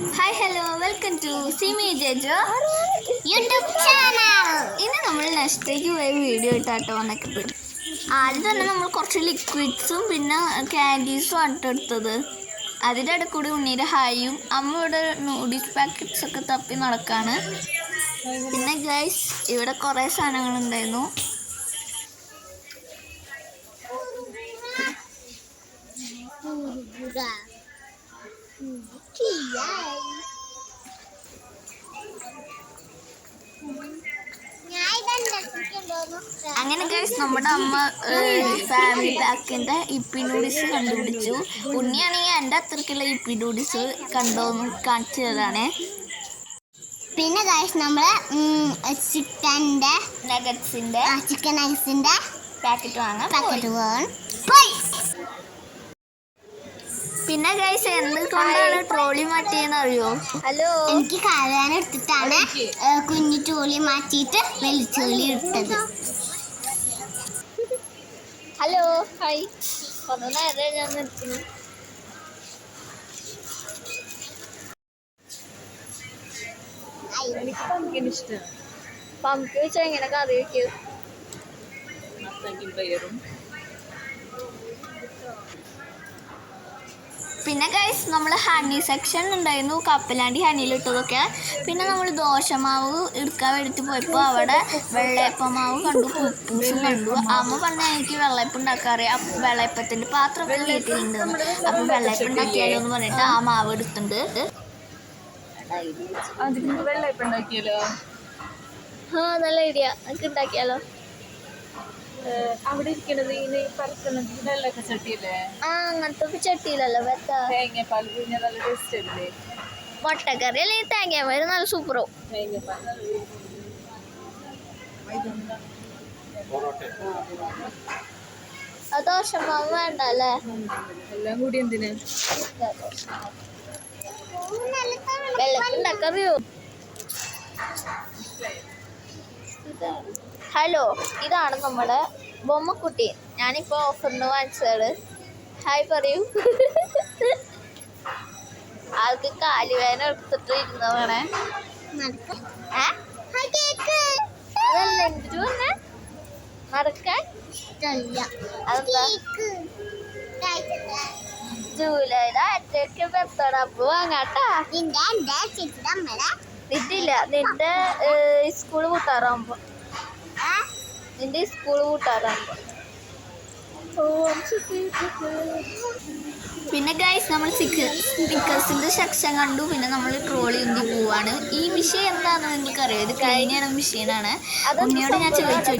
Hi hello welcome to Simi Jejo YouTube channel. ഇന്ന് നമ്മൾ നെക്സ്റ്റേക്ക് പോയി വീഡിയോ ഇട്ടാട്ടോ വന്നിട്ട്. ആദ്യം തന്നെ നമ്മൾ കുറച്ച് ലിക്വിഡ്സും പിന്നെ ക്യാൻഡീസും ആട്ടെടുത്തത്. അതിൻ്റെ ഇടയിൽ കൂടി ഉണ്ണീരെ ഹായും അമ്മ ഇവിടെ നൂഡിൽസ് പാക്കറ്റ്സ് ഒക്കെ തപ്പി നടക്കാണ്. പിന്നെ ഗൈസ് ഇവിടെ കുറേ സാധനങ്ങളുണ്ടായിരുന്നു. അങ്ങനെ ഗൈസ് നമ്മുടെ അമ്മ ഫാമിലി പാക്കിൻ്റെ ഇപ്പി നൂഡിൽസ് കണ്ടുപിടിച്ചു. ഉണ്ണിയാണെങ്കിൽ എൻ്റെ അത്രയ്ക്കുള്ള ഇപ്പി നൂഡിൽസ് കണ്ടോന്ന് കാണിച്ചു തരാണേ. പിന്നെ ഗൈസ് നമ്മൾ ചിക്കൻ നഗറ്റ്സിൻ്റെ പാക്കറ്റ് വാങ്ങാൻ. പിന്നെ ഗൈസ് എന്തുകൊണ്ടാണ് ട്രോളി മാറ്റിയെന്ന് അറിയോ? ഹലോ, എനിക്ക് കരയാൻ എടുത്തിട്ടാണ് കുഞ്ഞു ട്രോളി മാറ്റിയിട്ട് വെളിച്ചോളി എടുത്തത്. Hello hi. കുറേ നേരം ഞാൻ നിർത്തുന്നു. എനിക്ക് പമ്പിൻ ഇഷ്ടം. പമ്പ് വെച്ചാൽ എങ്ങനെ കറി വയ്ക്കും? പയറും. പിന്നെ ഗൈസ് നമ്മൾ ഹണി സെക്ഷൻ ഉണ്ടായിരുന്നു, കപ്പലാണ്ടി ഹണിയിലിട്ടതൊക്കെ. പിന്നെ നമ്മൾ ദോശമാവ് എടുക്കാൻ വേണ്ടിയിട്ട് പോയപ്പോൾ അവിടെ വെള്ളയപ്പമാവ് കണ്ടു, കുപ്പൂസും കണ്ടു. അമ്മ പറഞ്ഞാൽ എനിക്ക് വെള്ളയപ്പം ഉണ്ടാക്കാറിയാം, വെള്ളയപ്പത്തിൻ്റെ പാത്രമൊക്കെ വീട്ടിലുണ്ടെന്ന്. അപ്പം വെള്ളയപ്പം ഉണ്ടാക്കിയാലോ എന്ന് പറഞ്ഞിട്ട് ആ മാവ് എടുത്തിട്ടുണ്ട്. വെള്ളയപ്പം ഉണ്ടാക്കിയാലോ? നല്ല ഐഡിയ, നമുക്ക് ഉണ്ടാക്കിയാലോ? അവിടെ ഇരിക്കണത് ഇനി പരത്തുന്നത് വെള്ളമൊക്കെ ചട്ടിയല്ലേ? അങ്ങനത്തെ ചട്ടിയിലല്ലോ വെത്ത. തേങ്ങാപ്പാൽ പിഴിഞ്ഞ നല്ല ടേസ്റ്റ് അല്ലേ? മുട്ടക്കറി അല്ലെങ്കിൽ തേങ്ങാപ്പാൽ നല്ല സൂപ്പറോ. തേങ്ങാപ്പാൽ ദോശമാവ് വേണ്ട അല്ലേ? എല്ലാം കൂടി എന്തിനാ? വെള്ളത്തിൽ ഉണ്ടാക്കറിയോ? ഹലോ, ഇതാണ് നമ്മുടെ ബൊമ്മക്കുട്ടി. ഞാനിപ്പോൾ ഓഫറിന് വാങ്ങിച്ചതാണ്. ഹായ് പറയൂ. ആൾക്ക് കാലുവേദന എടുത്തിട്ട് ഇരുന്നതാണ്. അതല്ല എന്തിനു വന്നെ നടക്കാൻ? അതെന്താ? ജൂലൈയിലെ അറ്റയ്ക്ക് ബർത്ത്ഡേ അപ്പ് വാങ്ങാട്ടാ. നിന്നില്ല, നിന്റെ സ്കൂൾ കൂട്ടാറാകുമ്പോ. നിന്റെ സ്കൂൾ കൂട്ടാറാകുമ്പോ. പിന്നെ ഗൈസ് നമ്മൾ സ്റ്റിക്കേഴ്സിന്റെ സെക്ഷൻ കണ്ടു. പിന്നെ നമ്മൾ ട്രോളി ഉന്തി പോവാണ്. ഈ വിഷയം എന്താണെന്ന് നിങ്ങൾക്ക് അറിയാം, ഇത് കഴിഞ്ഞ മിഷീനാണ്. ഉണ്ണിയോട് ഞാൻ ചോദിച്ചു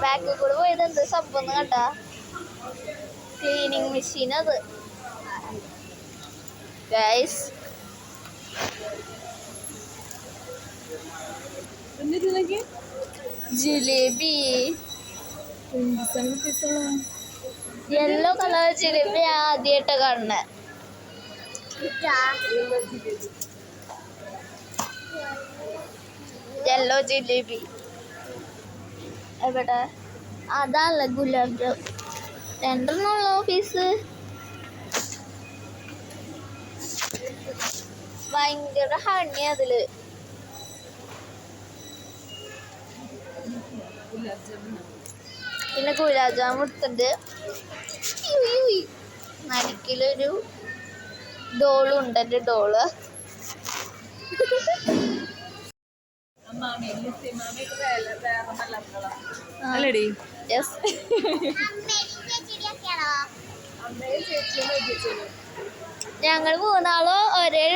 ബാക്കിൽ കൂടെ പോയത് എന്ത് സംഭവം കണ്ടാ? ക്ലീനിങ് മെഷീൻ അത് guys. Jalebi, yellow colour jalebi ആദ്യമായിട്ട് കാണുന്നത്. യെല്ലോ ജിലേബി എവിടെ? അതല്ല ഗുലാബ് ജാം. രണ്ടെണ്ണുള്ള പീസ്. ഭയങ്കര ഹണി അതില്. പിന്നെ ഗുലാബ് ജാം എടുത്തിട്ട് നടുക്കിലൊരു ഡോളുണ്ട്, എൻ്റെ ഡോള്. അല്ലടി? യെസ്. ഞങ്ങൾ മൂന്നാളും ഒരേ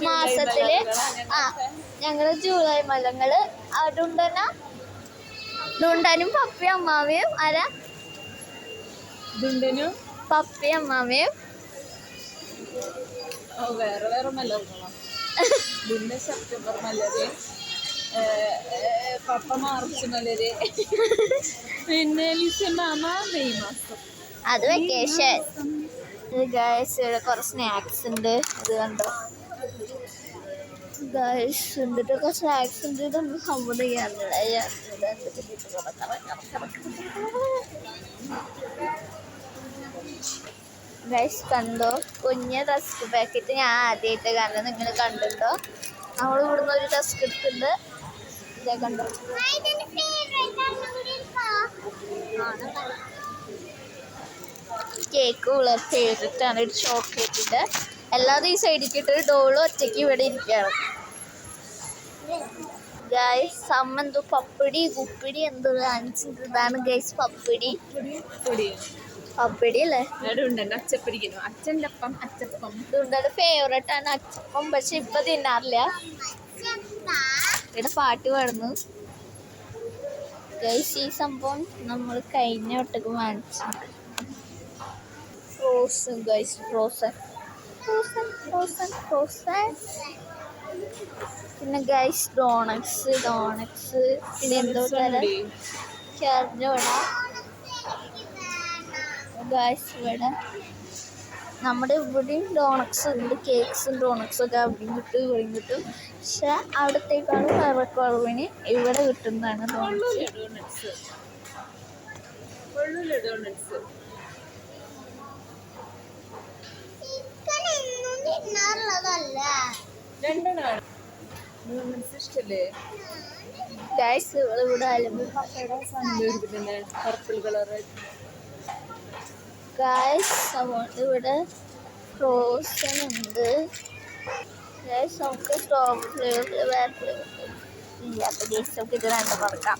മാസത്തില് ഞങ്ങള് ജൂലൈ മലങ്ങള് ഡുണ്ടനും പപ്പയും അമ്മാവയും. ആരാ? ദുണ്ടനും പപ്പയും അമ്മാവയും. വേറെ വേറെ മലർന്നോ? ദുണ്ട സെപ്റ്റംബർ മലര്, പപ്പ മാർച്ച് മലര്, പിന്നെ ലിസമാമ മെയ് മാസം. അത് വെക്കേഷൻ. ഗൈസ് ഇവിടെ കുറേ സ്നാക്സ് ഉണ്ട്, ഇത് കണ്ടോ ഗൈസ്? എന്നിട്ടൊക്കെ സ്നാക്സ് ഉണ്ട്. ഇതൊന്നും സംഭവം ചെയ്യാറില്ല. ഗൈസ് കണ്ടോ, കുഞ്ഞ് റസ്ക് പാക്കറ്റ് ഞാൻ ആദ്യമായിട്ട് കാണുന്നത്. നിങ്ങൾ കണ്ടിട്ടോ? നമ്മൾ ഇവിടുന്ന് ഒരു റസ്ക് എടുത്തിട്ടുണ്ട്. ഇതേ കണ്ടോ, കേക്ക് ഉള്ള ഫേവറേറ്റാണ്. ഒരു ചോക്ലേറ്റിൻ്റെ എല്ലാതും ഈ സൈഡിലേക്ക് ഇട്ട് ഡോളും ഒറ്റയ്ക്ക് ഇവിടെ ഇരിക്കുകയാണ്. ഗൈസ് അമ്മ എന്തോ പപ്പടി കുപ്പിടി എന്തോ കാണിച്ചിട്ട്, ഇതാണ് ഗൈസ് പപ്പടി. പപ്പടി അല്ലേ? അച്ഛൻ്റെ അപ്പം അച്ചപ്പം ഇതുണ്ടയുടെ ഫേവറേറ്റ് ആണ് അച്ചപ്പം. പക്ഷെ ഇപ്പൊ തിന്നാറില്ല. ഇവിടെ പാട്ട് പാടുന്നു. ഗൈസ് ഈ സംഭവം നമ്മൾ കഴിഞ്ഞ വട്ടക്ക് വാങ്ങിച്ചിട്ടുണ്ട്. Frozen guys, frozen frozen frozen frozen. പിന്നെ ഗൈസ് ഡോണറ്റ്സ് പിന്നെ എന്തോ തരം ചറിഞ്ഞോട ഗൈസ്. ഇവിടെ നമ്മുടെ ഇവിടെയും ഡോണറ്റ്സ് ഉണ്ട്, കേക്ക്സും ഡോണറ്റ്സും ഒക്കെ അവിടെയും കിട്ടും ഇവിടെയും കിട്ടും. പക്ഷെ അവിടത്തേക്കാളും കുറവിന് ഇവിടെ കിട്ടുന്നതാണ് ഡോണറ്റ്സ്. ഗൈസ് ഇവിടെ പർപ്പിൾ കളർ ഗൈസ് അതുകൊണ്ട് ഇവിടെ ഫ്രോസൺ ഉണ്ട്. ഗൈസ് നമുക്ക് സ്ട്രോബ് ഫ്ലേവർ വേറെ ഫ്ലേവർ ഇല്ലാത്ത ഗൈസ് നമുക്ക് ഇത് രണ്ടും കൊടുക്കാം.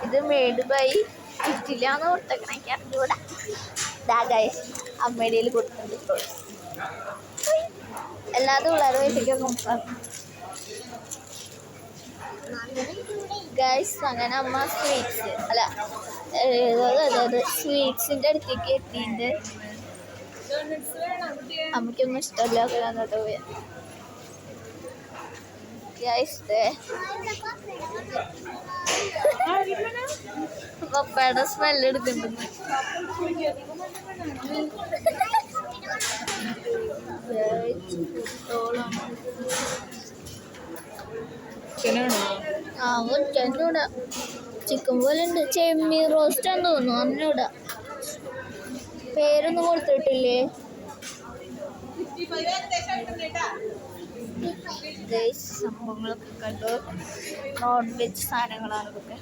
ഇത് മെയ്ഡ് ബൈ ഇറ്റിലാന്ന് കൊടുത്തേക്കണേക്ക് അറിഞ്ഞൂടാ. ഇതാ ഗൈസ് അമ്മയുടെ കൊടുത്തിട്ടുണ്ട്. എല്ലാതും വളരെ വീട്ടിലേക്ക് നോക്കാം ഗൈസ്. അങ്ങനെ അമ്മ സ്വീറ്റ്സ് അല്ല അതായത് സ്വീറ്റ്സിൻ്റെ അടുത്തേക്ക് എത്തിയിട്ട് അമ്മയ്ക്കൊന്നും ഇഷ്ടമല്ല എന്നിട്ട് പോയ ഗൈസ്. പപ്പയുടെ സ്മെല്ല് എടുക്കുന്നുണ്ട്. ഒറ്റൂടാ ചിക്കൻ പോലെ ഉണ്ട്. ചെമ്മീൻ റോസ്റ്റ് ആണെന്ന് തോന്നുന്നു. അന്നൂടാ പേരൊന്നും കൊടുത്തിട്ടില്ലേ ഗൈസ്. സംഭവങ്ങളൊക്കെ കണ്ടു. നോൺ വെജ് സാധനങ്ങളാണ് ഇതൊക്കെ.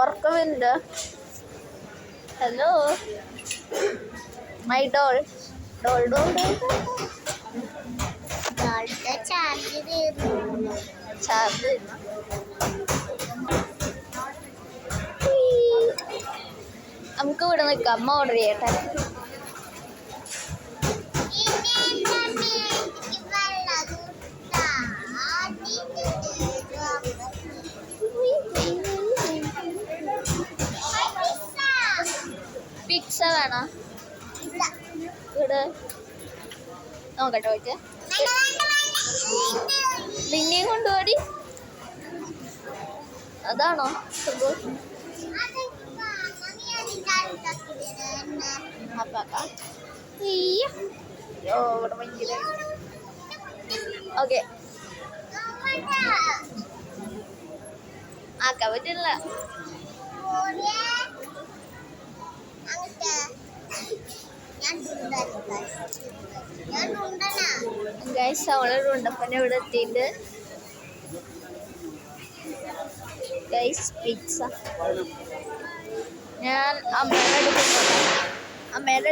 ഉറക്കമുണ്ട്. Hello my doll doll doll doll charge നമുക്ക് ഇവിടെ നിൽക്കാം. അമ്മ ഓർഡർ ചെയ്യട്ടെ. പിസ്സ വേണോ? ഇവിടെ നോക്കട്ടെ വെച്ച് നിന്നെയും കൊണ്ടുപോടി. അതാണോ സംഭവം? ഇവിടെ ഭയങ്കര ഓക്കെ ആക്കാൻ പറ്റില്ല. ഗൈസ് അവളൊരു ഉണ്ടപ്പനെ ഇവിടെ എത്തിയിട്ട് ഗൈസ് പിസ്സ. ഞാൻ അമ്മയുടെ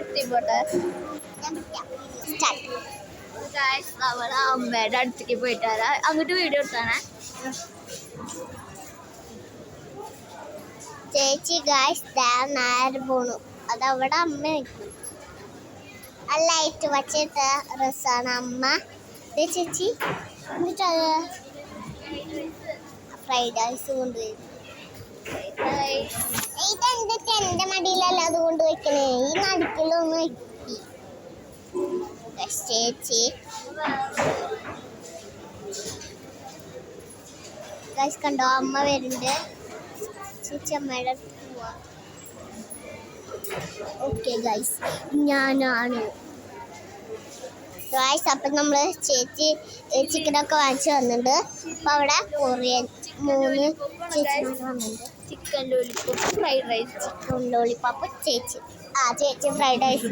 അടുത്ത് പോട്ടെ. ഗൈസ് അവളെ അമ്മയുടെ അടുത്തേക്ക് പോയിട്ട് വരാം. അങ്ങോട്ട് വീഡിയോ എടുത്താണേ ചേച്ചി. ഗൈസ് നേരെ പോണു. അതവിടെ അമ്മ നിൽക്കും. ആ ലൈറ്റ് വച്ചിട്ട ഡ്രസ്സാണ് അമ്മ. ചേച്ചി എന്നിട്ട് ഫ്രൈഡ് റൈസ് കൊണ്ടുപോയി. ഇതെന്തൊക്കെ എൻ്റെ മടിയിലല്ല അത് കൊണ്ട് വെക്കണേ. ഈ നടുക്കിലൊന്ന് വെക്കി ചേച്ചി. ഗൈസ് കണ്ടോ അമ്മ വരുന്നുണ്ട്. ചേച്ചി അമ്മയുടെ അടുത്ത് പോവാ. ഓക്കെ ഗൈസ് ഞാനാണ് ഗൈസ്. അപ്പം നമ്മൾ ചേച്ചി ചിക്കനൊക്കെ വാങ്ങിച്ചു വന്നിട്ടുണ്ട്. അപ്പം അവിടെ കൊറിയൻ മൂന്ന് ചേച്ചിമാർ വന്നിട്ടുണ്ട്. Chicken lollipop fried rice. Chicken lollipop ചേച്ചി. ചേച്ചി ഫ്രൈഡ് റൈസ്.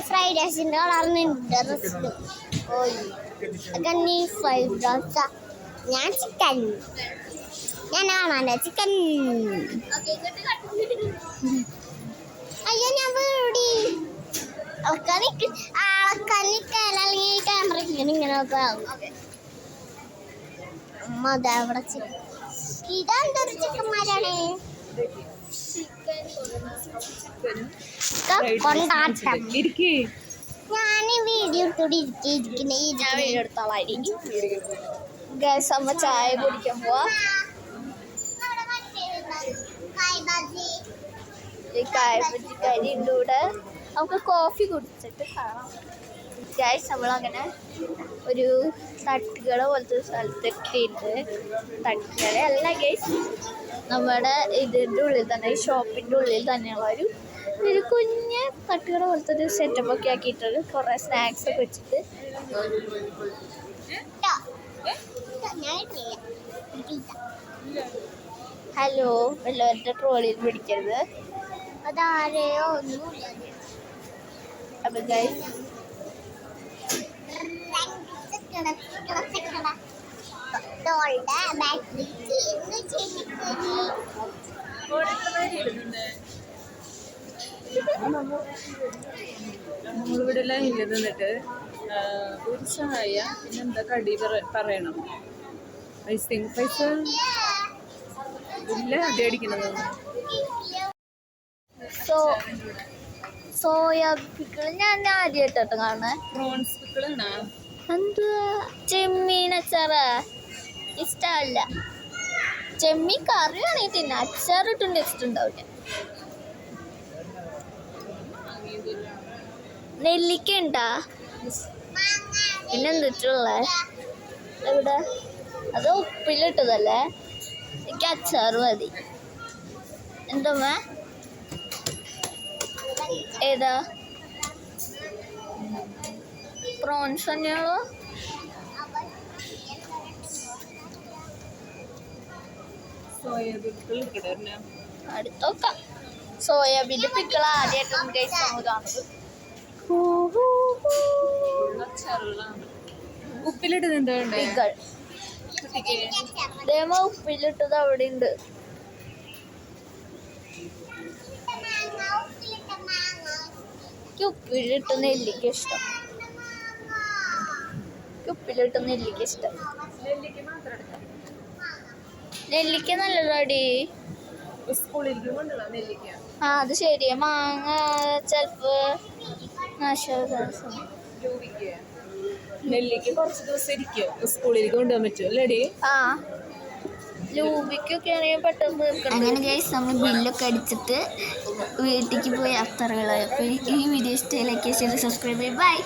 ഫ്രൈഡ് റൈസിൻ്റെ കളറിനുണ്ട് റെസ്റ്റ്. നീ ഫ്രൈഡ് റൈസ്. ഞാൻ ചിക്കൻ. ഞാൻ കാണാൻ ചിക്കൻ. അയ്യോ ഞാൻ വീടി ആൾക്കാർക്ക് അല്ലെങ്കിൽ ക്യാമറ ഇങ്ങനെ ഒക്കെ ആവും. അമ്മ അവിടെ ഇതെന്തൊരു ചിക്കന്മാരാണ് കൊണ്ടാട്ടം. ഞാൻ വീഡിയോ എടുത്തോണ്ടിരിക്കുന്ന ഞാൻ വീഡിയോ എടുത്തോളായിരിക്കും. ഗ്യാസ് അമ്മ ചായ കുടിക്കാൻ പോവാ. ഈ കായപ്പറ്റിക്കാരി ഉണ്ട് ഇവിടെ. നമുക്ക് കോഫി കുടിച്ചിട്ട് കാണാം. ഗ്യാസ് നമ്മളങ്ങനെ ഒരു തട്ടുകട പോലത്തെ സ്ഥലത്ത് എത്തിയിട്ട്, തട്ടുകട അല്ല ഗൈസ്, നമ്മുടെ ഇതിൻ്റെ ഉള്ളിൽ തന്നെ, ഈ ഷോപ്പിൻ്റെ ഉള്ളിൽ തന്നെയുള്ള ഒരു കുഞ്ഞ് തട്ടുകട പോലത്തെ ഒരു സെറ്റപ്പ് ഒക്കെ ആക്കിയിട്ടുണ്ട്. കുറേ സ്നാക്സ് ഒക്കെ വെച്ചിട്ട്. ഹലോ, എല്ലാവരുടെ ട്രോളിയിൽ പിടിക്കരുത്. അതാരെയോ ഒന്നുമില്ല. അപ്പം ഗൈസ് നമ്മളിവിടെ എല്ലാം ഇല്ല നിന്നിട്ട് ഒരു ചായ പിന്നെന്താ കടി പറയണം. ഐസിങ് പൈസ ഇല്ല അടി അടിക്കണത്. സോയാ പിക്കിൾ ഞാൻ ആദ്യമായിട്ടോ കാണേ. പ്രോൺസ് പിക്കിളാണ്. എന്തുവാ ചെമ്മീൻ അച്ചാറാ? ഇഷ്ടമല്ല. ചെമ്മീൻ കറി ആണെങ്കിൽ തിന്നാ, അച്ചാറിട്ടും ടേസ്റ്റ് ഉണ്ടാവില്ല. നെല്ലിക്ക ഉണ്ടാ? പിന്നെന്തിട്ടുള്ളേ എവിടെ? അത് ഉപ്പിലിട്ടതല്ലേ? എനിക്ക് അച്ചാറ് മതി. എന്തമ്മ ഏതാ? പ്രോൺസ് തന്നെയാണോ? സോയാബീൻ പിക്കിൾ അടുത്തൊക്കാം. സോയാബീൻ്റെ പിക്കിൾ ആദ്യമായിട്ടൊന്നും കഴിച്ചാൽ കാണുന്നത്. ഉപ്പിലിട്ടത് എന്താ വേണ്ടേ? പിക്കിൾ ഇതേമോ ഉപ്പിലിട്ടത് അവിടെ ഉണ്ട്. എനിക്ക് ഉപ്പിലിട്ട് നെല്ലിക്ക ഇഷ്ടം. ഉപ്പിലിട്ട് നെല്ലിക്ക ഇഷ്ടം. നെല്ലിക്ക നല്ലതാടി. സ്കൂളിലേക്ക് കൊണ്ടുപോകാം നെല്ലിക്ക. അത് ശരിയാ. മാങ്ങ ചിലപ്പോ നെല്ലിക്ക കുറച്ച് ദിവസം ഇരിക്കും. സ്കൂളിലേക്ക് കൊണ്ടുപോകാൻ പറ്റും അല്ലേടി? ലൂബിക്കൊക്കെ ആണെങ്കിൽ പെട്ടെന്ന് അങ്ങനെ ഗൈസ് നമ്മൾ ബില്ലൊക്കെ അടിച്ചിട്ട് വീട്ടിലേക്ക് പോയി അത്തറകളായി. അപ്പോൾ ഈ വീഡിയോ ഇഷ്ടമായി ലൈക്ക് ചെയ്ത് സബ്സ്ക്രൈബ് ചെയ്യും. ബൈ.